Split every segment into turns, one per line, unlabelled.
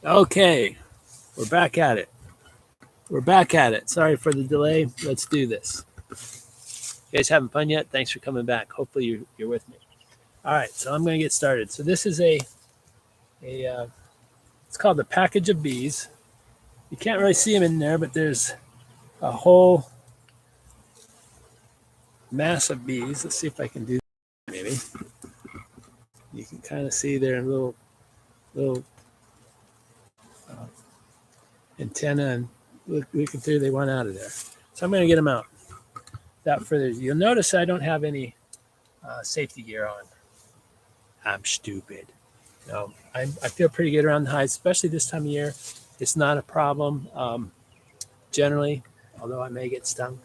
Okay, we're back at it. We're back at it. Sorry for the delay. Let's do this. You guys having fun yet? Thanks for coming back. Hopefully you're with me. All right, so I'm going to get started. So this is a it's called the package of bees. You can't really see them in there, but there's a whole mass of bees. Let's see if I can do that. Maybe you can kind of see their little uh, antenna, and looking through. They went out of there, so I'm going to get them out. Without further ado, you'll notice I don't have any safety gear on. I'm stupid. No, I feel pretty good around the hives, especially this time of year. It's not a problem generally, although I may get stung.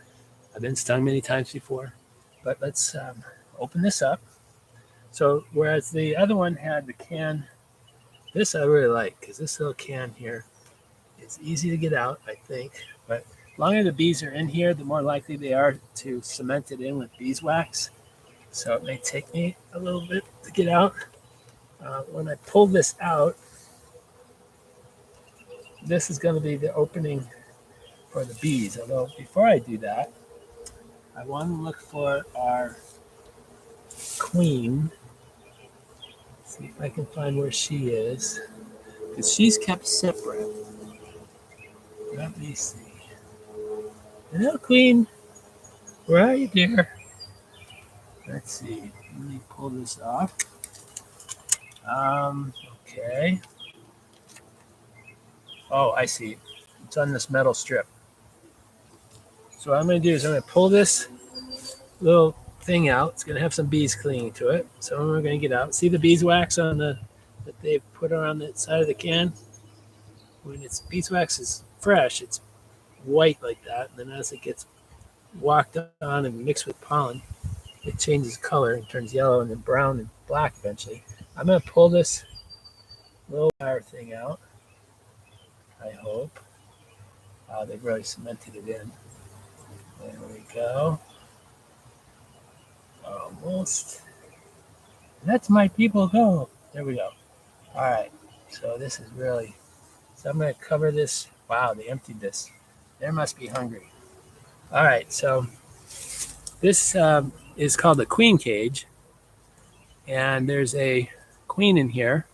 I've been stung many times before. But let's open this up. So whereas the other one had the can, this I really like because this little can here, it's easy to get out, I think. But the longer the bees are in here, the more likely they are to cement it in with beeswax. So it may take me a little bit to get out. When I pull this out, this is going to be the opening for the bees. Although before I do that, I want to look for our queen. See if I can find where she is, because she's kept separate. Let me see. Hello, queen. Where are you, dear? Let's see. Let me pull this off. Okay. Oh, I see. It's on this metal strip. So what I'm going to do is I'm going to pull this little thing out. It's going to have some bees clinging to it. So we're going to get out. See the beeswax on the that they've put around the side of the can? When it's beeswax is fresh, it's white like that. And then as it gets walked on and mixed with pollen, it changes color and turns yellow and then brown and black eventually. I'm going to pull this little wire thing out. I hope. They've really cemented it in. There we go. Almost. Let's my people go. There we go. All right. So this is really. So I'm going to cover this. Wow, they emptied this. They must be hungry. All right. So this is called the queen cage. And there's a queen in here,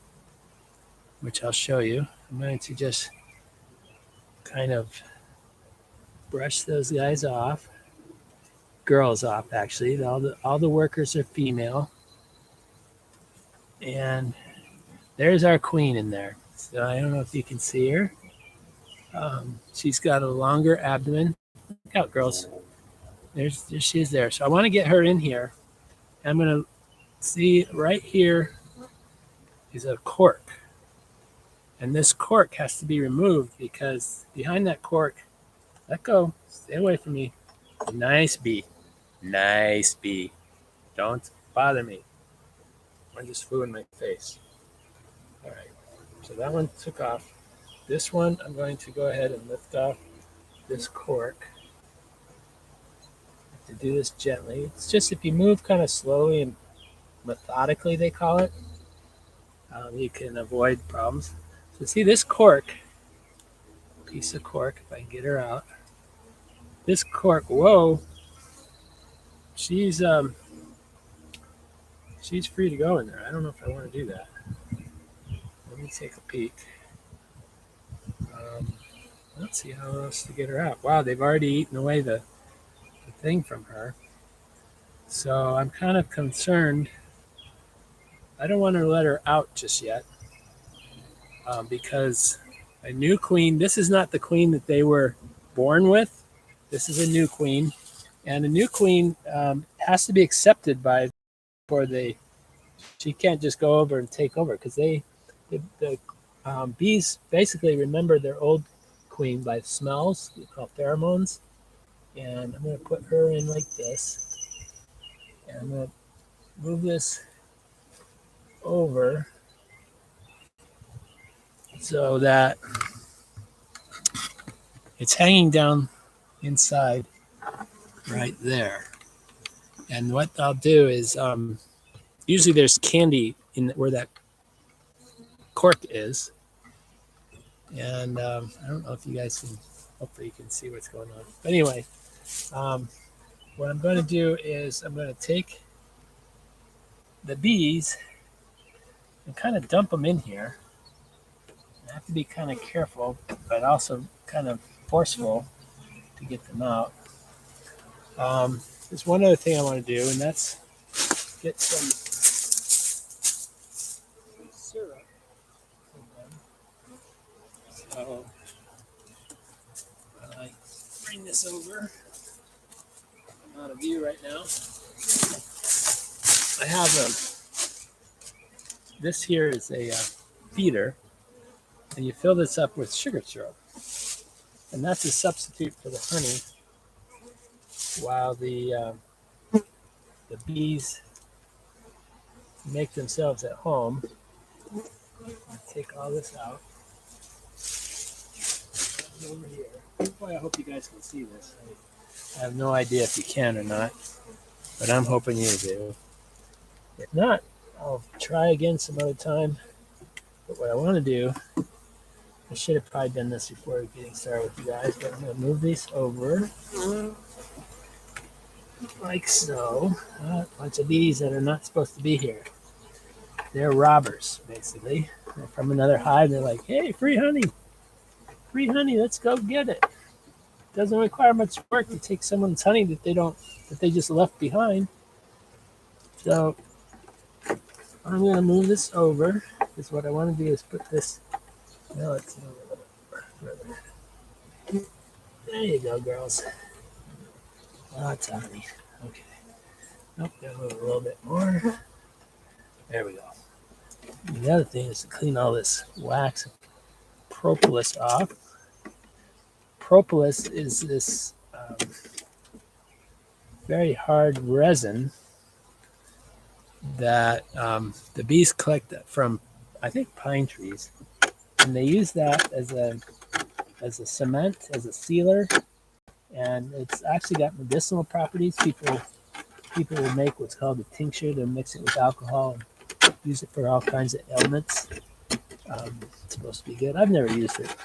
which I'll show you. I'm going to just kind of brush those guys off. Girls off, actually. All the workers are female. And there's our queen in there. So I don't know if you can see her. She's got a longer abdomen. Look out, girls. There she is there. So I want to get her in here. I'm going to see right here is a cork. And this cork has to be removed because behind that cork, let go, stay away from me. Nice bee. Nice bee. Don't bother me. I just flew in my face. All right. So that one took off. This one, I'm going to go ahead and lift off this cork. I have to do this gently. It's just if you move kind of slowly and methodically, they call it, you can avoid problems. So see this cork, piece of cork, if I can get her out. This cork, whoa, she's free to go in there. I don't know if I want to do that. Let me take a peek. Let's see how else to get her out. Wow, they've already eaten away the thing from her. So I'm kind of concerned. I don't want to let her out just yet because a new queen, this is not the queen that they were born with. This is a new queen. And a new queen has to be accepted by before she can't just go over and take over because the bees basically remember their old queen by smells, we call pheromones. And I'm going to put her in like this. And I'm going to move this over so that it's hanging down inside right there. And what I'll do is usually there's candy in where that cork is. And I don't know if you guys can, hopefully you can see what's going on. But anyway, what I'm going to do is I'm going to take the bees and kind of dump them in here. I have to be kind of careful, but also kind of forceful to get them out. There's one other thing I want to do, and that's get some syrup from them. So I bring this over. I'm out of view right now. I have this here is a feeder, and you fill this up with sugar syrup, and that's a substitute for the honey. While the bees make themselves at home, I'll take all this out over here. Boy, I hope you guys can see this. I have no idea if you can or not, but I'm hoping you do. If not, I'll try again some other time. But what I want to do, I should have probably done this before getting started with you guys, but I'm going to move these over like so. A bunch of bees that are not supposed to be here. They're robbers, basically. They're from another hive. They're like, hey, free honey, let's go get it. Doesn't require much work to take someone's honey that they just left behind. So I'm going to move this over, because what I want to do is put this, let's move it a little further. There you go, girls. Lots of honey. Okay. Nope, gotta move a little bit more. There we go. And the other thing is to clean all this wax and propolis off. Propolis is this very hard resin that the bees collect from, I think, pine trees, and they use that as a cement, as a sealer, and it's actually got medicinal properties. People will make what's called a tincture. They'll mix it with alcohol and use it for all kinds of ailments. It's supposed to be good. I've never used it.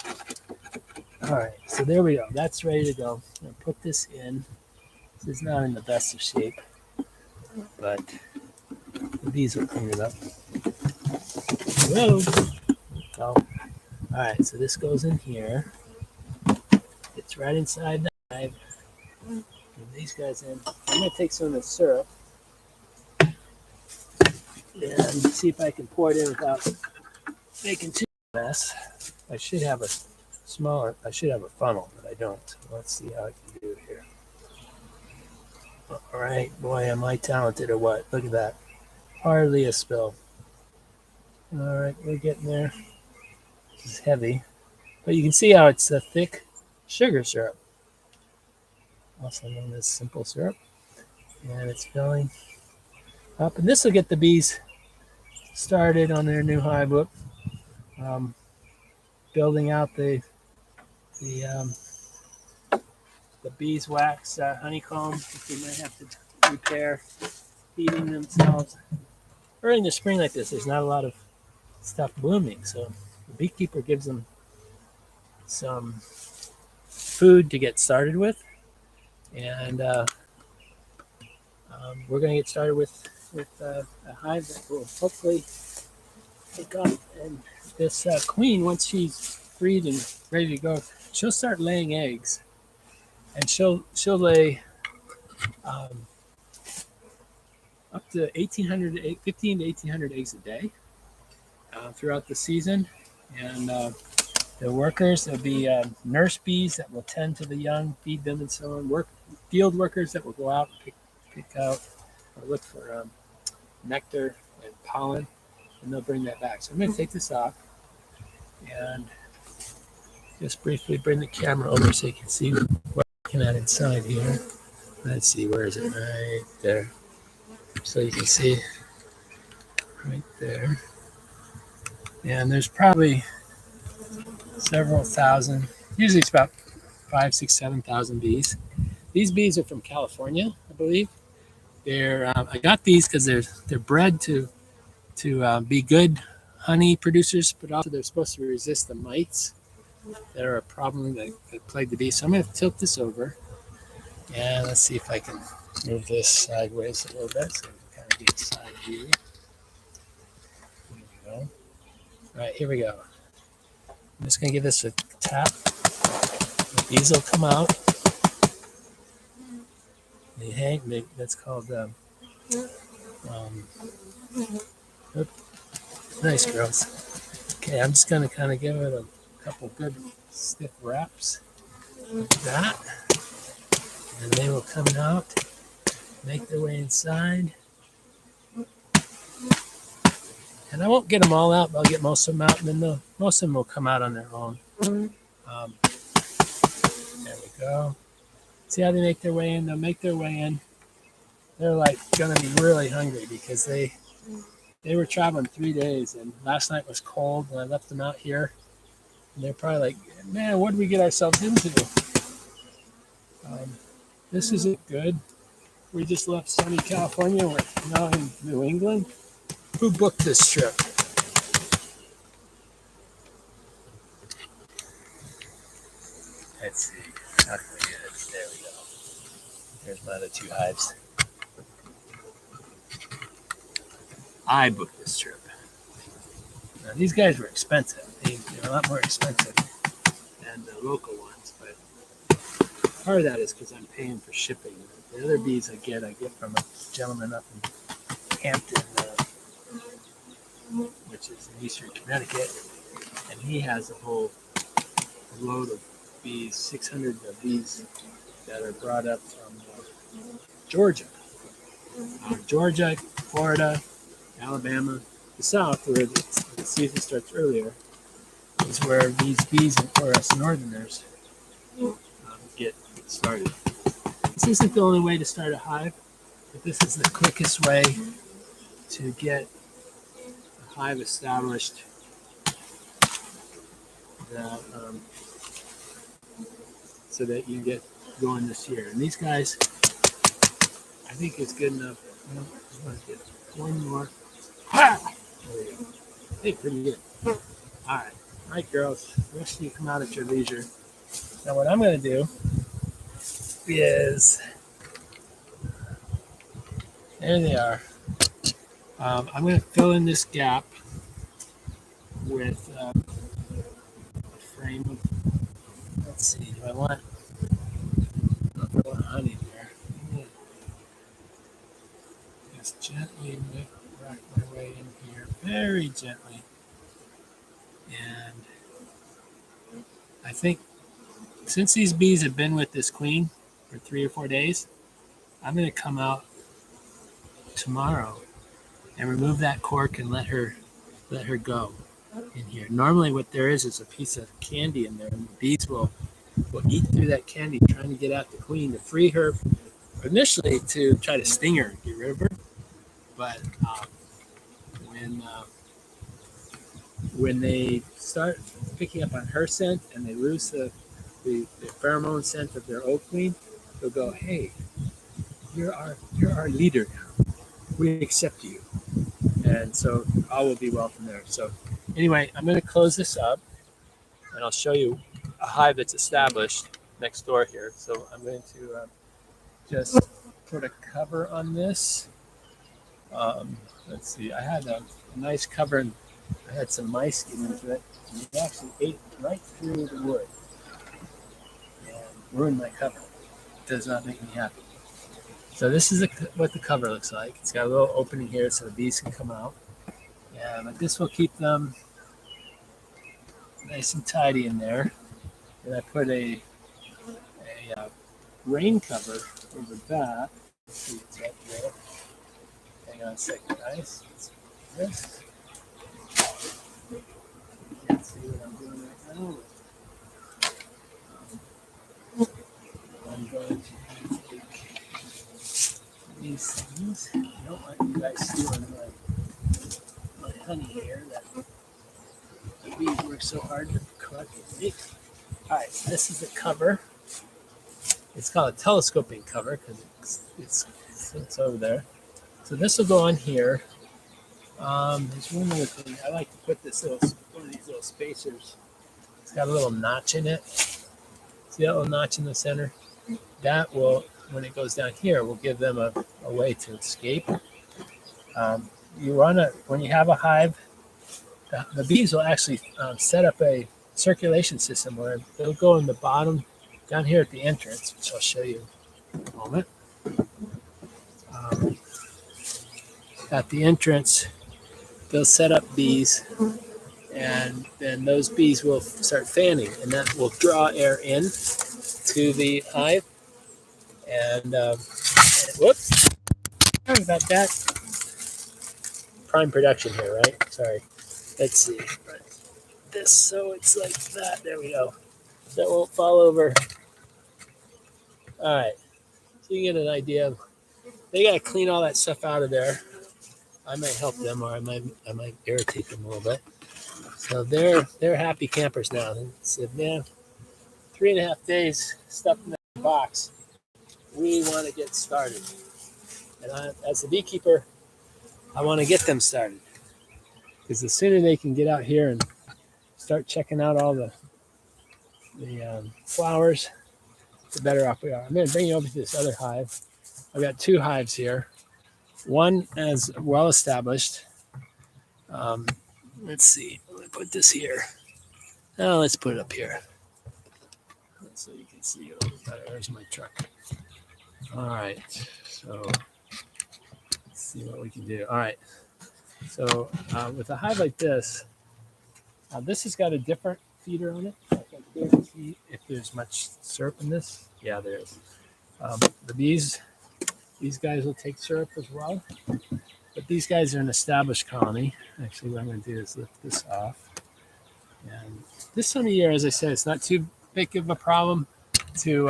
All right, so there we go. That's ready to go. I'm going to put this in. This is not in the best of shape, but the bees will clean it up. Whoa. All right, so this goes in here. It's right inside the hive. Put these guys in. I'm going to take some of the syrup and see if I can pour it in without making too much mess. I should have a funnel, but I don't. Let's see how I can do it here. All right, boy, am I talented or what? Look at that. Hardly a spill. All right, we're getting there. This is heavy, but you can see how it's a thick sugar syrup, also known as simple syrup, and it's filling up. And this will get the bees started on their new hive. Building out the beeswax honeycomb that they might have to repair, feeding themselves. Early in the spring like this, there's not a lot of stuff blooming, so the beekeeper gives them some food to get started with, and we're going to get started with a hive that will hopefully take off. And this queen, once she's freed and ready to go, she'll start laying eggs, and she'll lay up to 15 to 1,800 eggs a day throughout the season. And the workers, there'll be nurse bees that will tend to the young, feed them, and so on. Field workers that will go out and pick out or look for nectar and pollen, and they'll bring that back. So I'm going to take this off and just briefly bring the camera over so you can see what I'm looking at inside here. Let's see, where is it? Right there. So you can see right there. And there's probably several thousand, usually it's about 5, 6, 7,000 bees. These bees are from California, I believe. I got these because they're bred to be good honey producers, but also they're supposed to resist the mites. that are a problem that plague the bees. So I'm going to tilt this over, and let's see if I can move this sideways a little bit so we kind of get side view. There we go. All right, here we go. I'm just going to give this a tap. The bees will come out. They hang. That's called. Nice, girls. Okay, I'm just going to kind of give it a couple good stiff wraps like that, and they will come out, make their way inside. And I won't get them all out, but I'll get most of them out, and then most of them will come out on their own. There we go. See how they make their way in? They'll make their way in. They're like going to be really hungry because they were traveling 3 days, and last night was cold when I left them out here. And they're probably like, man, what did we get ourselves into? This isn't good. We just left sunny California. We're now in New England. Who booked this trip? Let's see. How can we get it? There we go. There's my other 2 hives. I booked this trip. Now, these guys were expensive. They're a lot more expensive than the local ones, but part of that is because I'm paying for shipping. The other bees I get from a gentleman up in Hampton, which is in eastern Connecticut, and he has a whole load of bees, 600 of bees that are brought up from Georgia. Georgia, Florida, Alabama, the South, where the season starts earlier, is where these bees, or us northerners, get started. This isn't the only way to start a hive, but this is the quickest way to get a hive established that, so that you get going this year. And these guys, I think it's good enough. I want to get one more. There we go. Hey, pretty good. All right, girls. The rest of you come out at your leisure. Now, what I'm going to do is, there they are. I'm going to fill in this gap with a frame of, let's see, do I want honey there? Just gently rock my way in here, very gently. And I think since these bees have been with this queen for 3 or 4 days, I'm going to come out tomorrow and remove that cork and let her go in here. Normally what there is a piece of candy in there, and the bees will eat through that candy trying to get at the queen to free her, initially to try to sting her, get rid of her. But when they start picking up on her scent and they lose the pheromone scent of their old queen, they'll go, hey, you're our leader now. We accept you. And so all will be well from there. So anyway, I'm going to close this up, and I'll show you a hive that's established next door here. So I'm going to just put a cover on this. Let's see. I had a nice cover, and I had some mice get into it. And they actually ate right through the wood and ruined my cover. It does not make me happy. So this is what the cover looks like. It's got a little opening here so the bees can come out. Yeah, but this will keep them nice and tidy in there. And I put a rain cover over that. Let's see what's up there. Hang on a second, guys. This. You can't see what I'm doing right now. I'm going to take these things. I don't want you guys stealing my honey here that the bees work so hard to collect and make. All right, so this is the cover. It's called a telescoping cover because it's over there. So this will go on here. There's one other thing. I like to put one of these little spacers It's got a little notch in it. See that little notch in the center? That will, when it goes down here, will give them a way to escape. You want to, when you have a hive, the bees will actually set up a circulation system where they'll go in the bottom down here at the entrance, which I'll show you in a moment. At the entrance, they'll set up bees, and then those bees will start fanning, and that will draw air in to the hive. And whoops, sorry about that. Prime production here, right? Sorry. Let's see. This so it's like that. There we go. That won't fall over. All right. So you get an idea. They got to clean all that stuff out of there. I might help them, or I might irritate them a little bit. So they're happy campers now. They said, man, 3.5 days stuffed in that box. We want to get started. And as a beekeeper, I want to get them started. Because the sooner they can get out here and start checking out all the flowers, the better off we are. I'm going to bring you over to this other hive. I've got 2 hives here. One is well established. Let's see. Let me put this here. Now let's put it up here so you can see it a little better. There's my truck. All right. So let's see what we can do. All right. So with a hive like this, this has got a different feeder on it. I can clearly see if there's much syrup in this. Yeah, there is. The bees, these guys will take syrup as well. But these guys are an established colony. Actually, what I'm going to do is lift this off. And this time of year, as I said, it's not too big of a problem to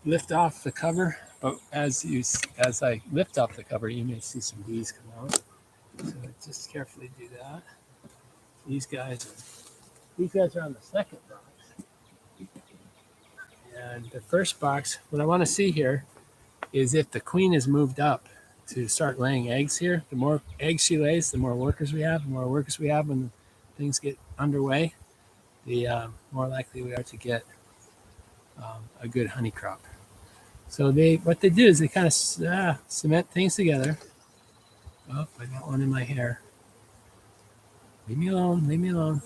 lift off the cover. But as I lift off the cover, you may see some bees come out. So just carefully do that. These guys are on the second box. And the first box, what I want to see here is if the queen is moved up to start laying eggs here. The more eggs she lays, the more workers we have. The more workers we have when things get underway, the more likely we are to get a good honey crop. So what they do is they kind of cement things together. Oh, I got one in my hair. Leave me alone. Leave me alone.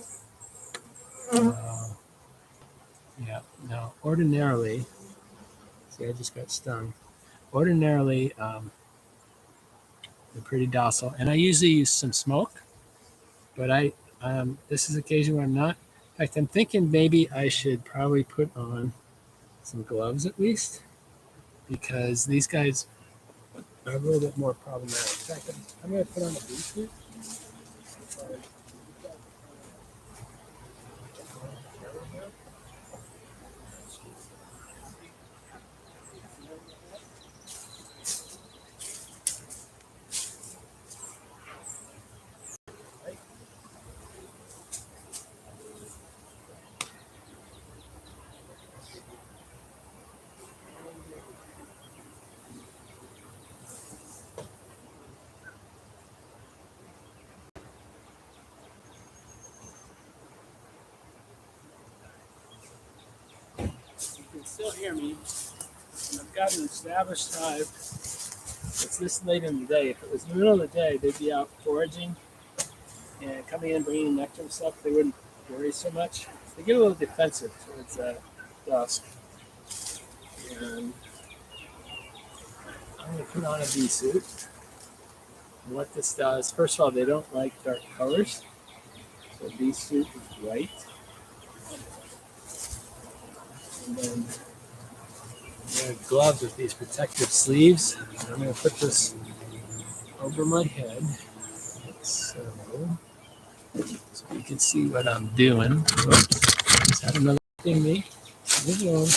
Yeah. Now, ordinarily, see, I just got stung. Ordinarily, they're pretty docile, and I usually use some smoke. But this is an occasion where I'm not. In fact, I'm thinking maybe I should probably put on some gloves at least, because these guys are a little bit more problematic. In fact, I'm going to put on a bee suit. You can still hear me. And I've got an established hive. It's this late in the day. If it was in the middle of the day, they'd be out foraging and coming in, bringing nectar and stuff. They wouldn't worry so much. They get a little defensive towards dusk. And I'm going to put on a bee suit. And what this does, first of all, they don't like dark colors. So bee suit is white. And then gloves with these protective sleeves. And I'm going to put this over my head. So you can see what I'm doing. Oops. Is that another thing me? Moving on.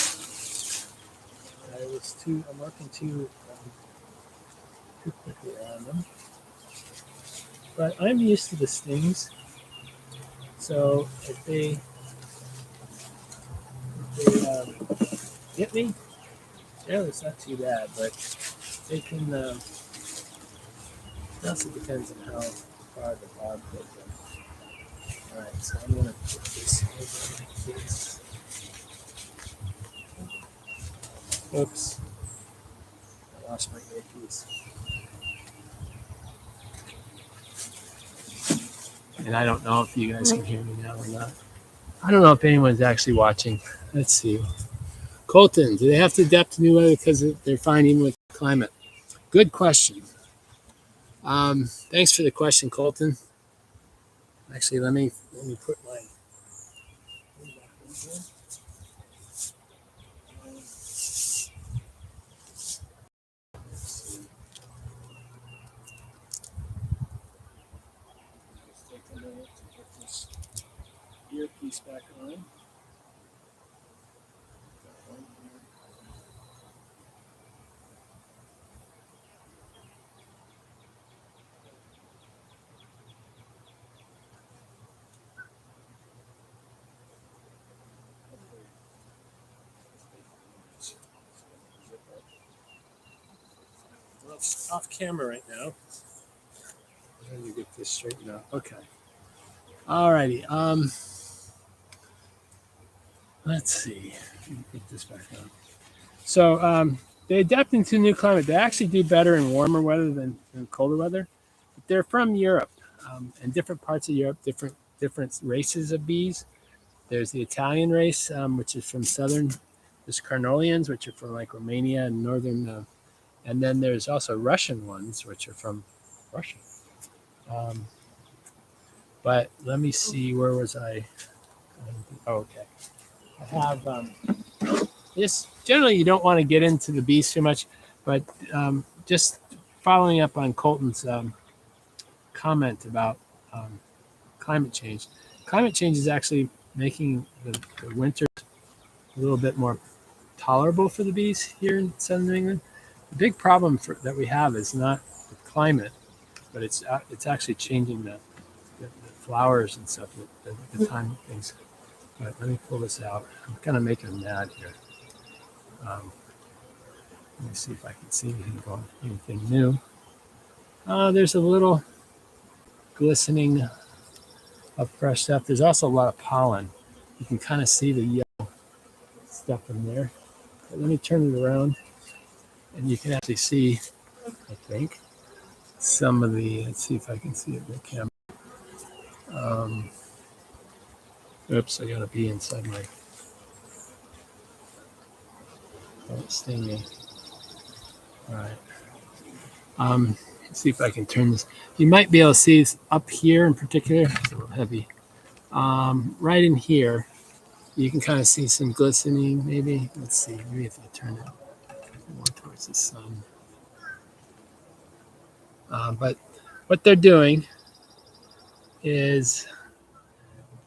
I'm working too quickly around them. But I'm used to the stings. So if they hit me, yeah, it's not too bad, but they can, it also depends on how far the bog goes. All right, So I'm going to put this over like this. Oops. I lost my earpiece. And I don't know if you guys can hear me now or not. I don't know if anyone's actually watching. Let's see. Colton, do they have to adapt to new weather because they're fine even with climate? Good question. Thanks for the question, Colton. Actually, let me put my Just take a minute to get this earpiece back on. Well, it's off camera right now. Let me get this straightened out. Okay. All righty. Let's see. Let me put this back on. So they adapt into new climate. They actually do better in warmer weather than colder weather. But they're from Europe, and different parts of Europe, different races of bees. There's the Italian race, which is from southern. There's Carnolians, which are from like Romania and northern. And then there's also Russian ones, which are from Russia. But let me see, where was I? Oh, okay. I have this. Generally, you don't want to get into the bees too much, but just following up on Colton's comment about climate change. Climate change is actually making the winter a little bit more tolerable for the bees here in southern New England. The big problem that we have is not the climate, but it's actually changing the flowers and stuff, the time things. But let me pull this out. I'm kind of making them mad here. Let me see if I can see anything new. There's a little glistening of fresh stuff. There's also a lot of pollen. You can kind of see the yellow stuff in there. But let me turn it around, and you can actually see, I think, some of the. Let's see if I can see it in the camera. Oops, I got a bee inside my. Don't sting me. All right. Let's see if I can turn this. You might be able to see up here in particular. It's a little heavy. Right in here, you can kind of see some glistening. Maybe. Let's see. Maybe if I turn it more towards the sun. But what they're doing is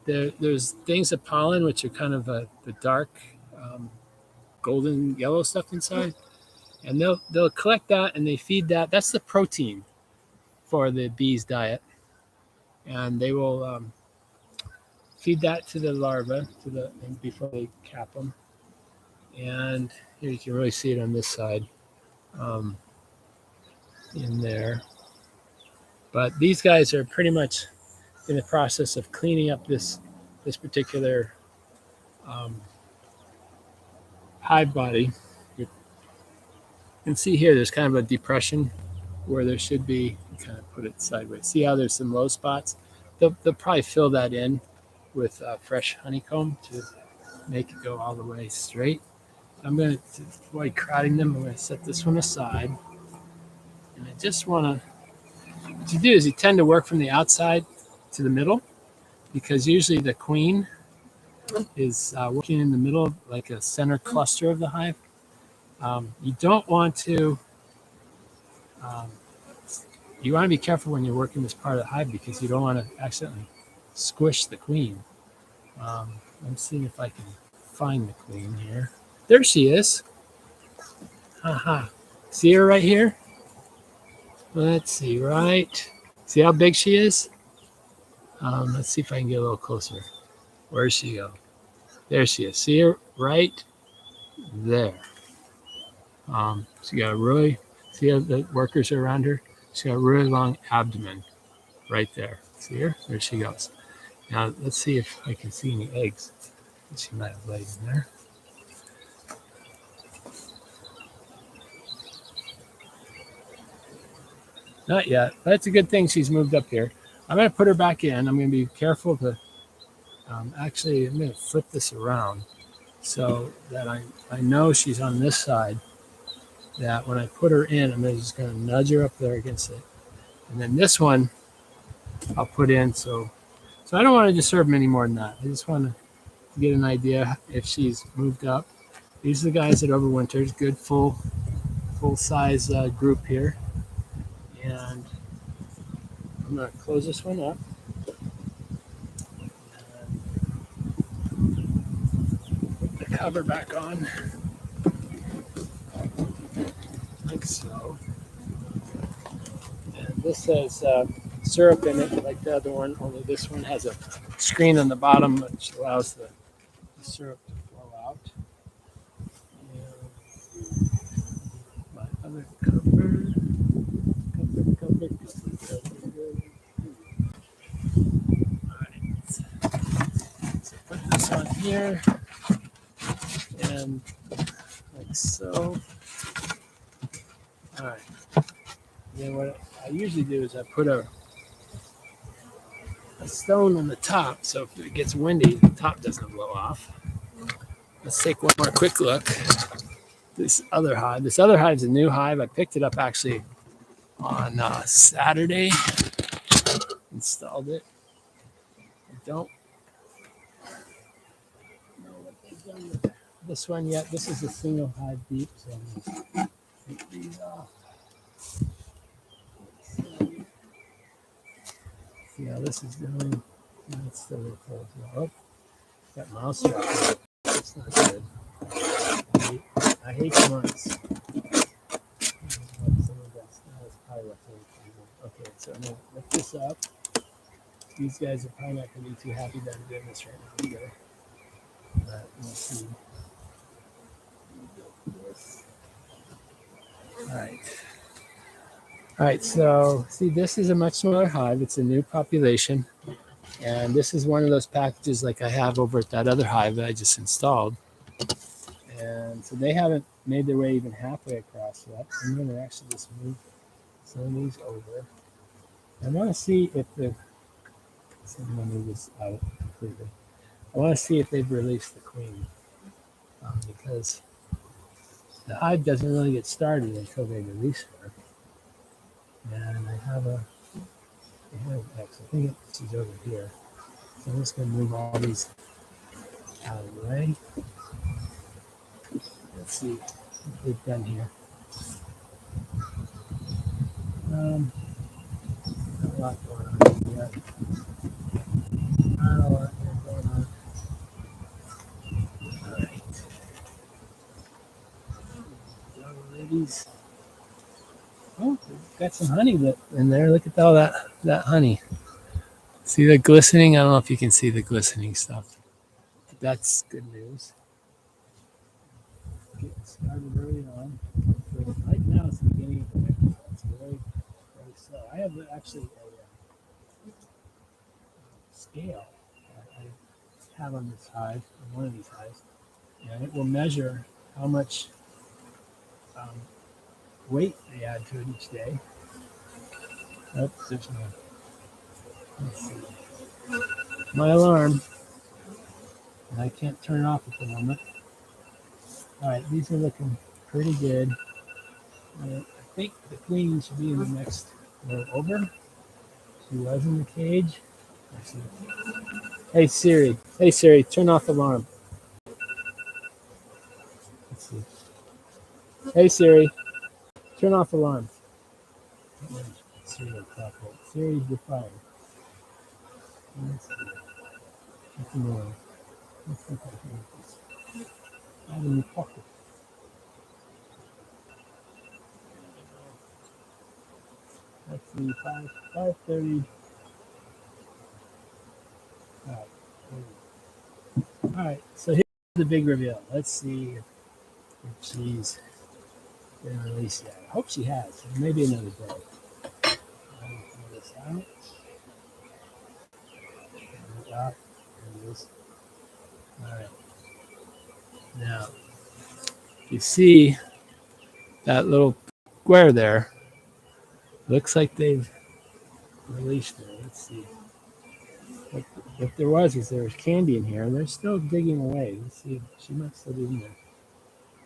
there's things of pollen which are kind of the dark golden yellow stuff inside, and they'll collect that and they feed that. That's the protein for the bees' diet, and they will feed that to the larvae before they cap them. And here you can really see it on this side, in there. But these guys are pretty much in the process of cleaning up this particular hive body. You can see here there's kind of a depression where there should be. Kind of put it sideways. See how there's some low spots? They'll probably fill that in with fresh honeycomb to make it go all the way straight. I'm going to avoid crowding them. I'm going to set this one aside. And I just want to, what you do is you tend to work from the outside to the middle, because usually the queen is working in the middle, like a center cluster of the hive. You don't want to, you want to be careful when you're working this part of the hive, because you don't want to accidentally squish the queen. I'm seeing if I can find the queen here. There she is. Haha. See her right here? Let's see, right? See how big she is? Let's see if I can get a little closer. Where's she go? There she is. See her right there. She got a really, see how the workers are around her? She got a really long abdomen right there. See her? There she goes. Now let's see if I can see any eggs that she might have laid in there. Not yet. But it's a good thing she's moved up here. I'm going to put her back in. I'm going to be careful to actually, I'm going to flip this around so that I know she's on this side. That when I put her in, I'm just going to nudge her up there against it. And then this one I'll put in. So I don't want to disturb them any more than that. I just want to get an idea if she's moved up. These are the guys that overwintered. Good full size group here. And I'm going to close this one up. Put the cover back on. Like so. And this has syrup in it like the other one, only this one has a screen on the bottom which allows the syrup to flow out. And my other cover. So put this on here and like so. All right. Then what I usually do is I put a stone on the top so if it gets windy, the top doesn't blow off. Let's take one more quick look. This other hive. This other hive is a new hive. I picked it up actually on Saturday. Installed it. I don't know what they've done with this one yet. This is a single hive deep, so I'm going to take these off. See how this is going. It's still really close. Oh, got mouse trap. That's not good. I hate months. Okay, so I'm going to lift this up. These guys are probably not going to be too happy that I'm doing this right now either. But we'll see. All right. All right, so see, this is a much smaller hive. It's a new population. And this is one of those packages like I have over at that other hive that I just installed. And so they haven't made their way even halfway across yet. I'm going to actually just move some of these over. I want to see if the so I'm going to move this out completely. I want to see if they've released the queen because the hive doesn't really get started until they release her. And I have a I think she's over here. So I'm just going to move all these out of the way. Let's see what they've done here. Not a lot going on yet. Not a lot going on. All right. Ladies. Oh, got some honey in there. Look at all that honey. See the glistening? I don't know if you can see the glistening stuff. But that's good news. Getting started early on. So right now it's the beginning of the winter. So it's very, very slow. I have actually a scale that I have on this hive, on one of these hives, and it will measure how much weight they add to it each day. Oops, there's no. Let's see. My alarm. And I can't turn it off at the moment. All right, these are looking pretty good. I think the queen should be in the next row over. She was in the cage. Hey Siri, turn off the alarm. Let's see. Hey Siri, turn off the alarm. Siri, you're fired. Let's see. What's more? Let's see if I can get this. I have a new pocket. Let's see, 5:30. All right, so here's the big reveal. Let's see if she's been released yet. I hope she has. Maybe another day. Pull this out. stop. There it is. All right. Now, you see that little square there? Looks like they've released it. Let's see. What there was is there was candy in here, and they're still digging away. Let's see. She might still be in there.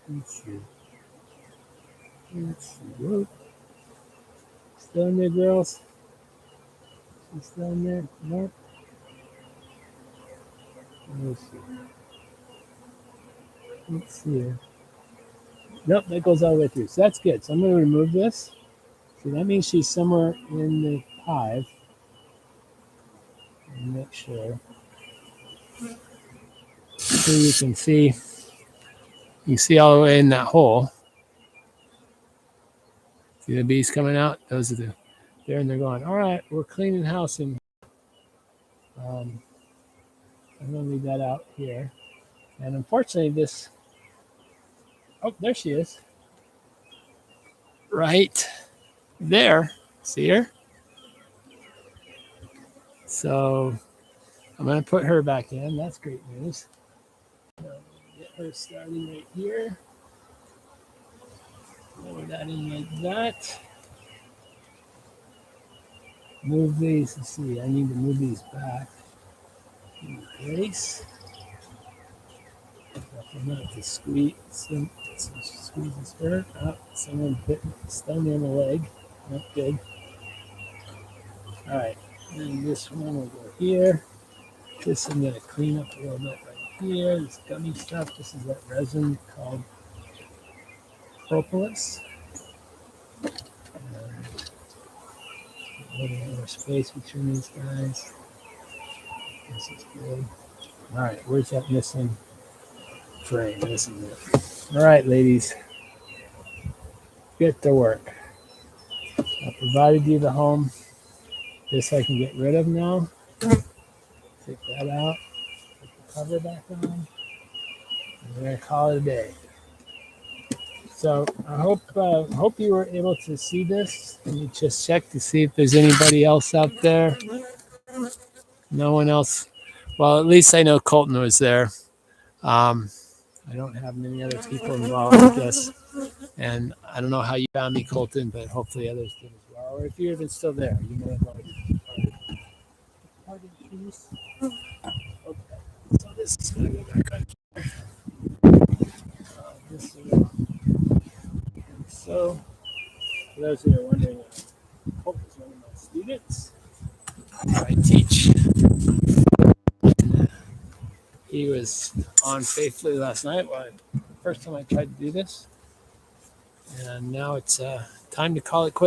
Let's see. Let's see. Whoa. Still in there, girls? She's still in there? Nope. Let's see. Let's see here. Nope, that goes all the way through. So that's good. So I'm going to remove this. So that means she's somewhere in the hive. And make sure. So you can see all the way in that hole. See the bees coming out? Those are there, and they're going, all right, we're cleaning house in here. I'm going to leave that out here. And unfortunately, oh, there she is. Right there. See her? So I'm going to put her back in. That's great news. So get her starting right here. Lower that in like that. Move these. Let's see. I need to move these back in place. I'm going to squeeze this dirt up. Someone put stone in the leg. Not good. All right. And this one will go here. This I'm going to clean up a little bit right here. This gummy stuff. This is that resin called propolis. A little more space between these guys. This is good. All right. Where's that missing frame? This is it. All right, ladies. Get to work. I provided you the home. This I can get rid of now. Take that out. Put the cover back on. And we're going to call it a day. So I hope you were able to see this. Let me just check to see if there's anybody else out there. No one else. Well, at least I know Colton was there. I don't have many other people involved with this. And I don't know how you found me, Colton, but hopefully others did as well. Or if you're even still there, you may have already parted piece. Okay. So this is going to go back on here. So, for those who are wondering, Colton is one of my students. I teach. He was on faithfully last night. First time I tried to do this. And now it's time to call it quits.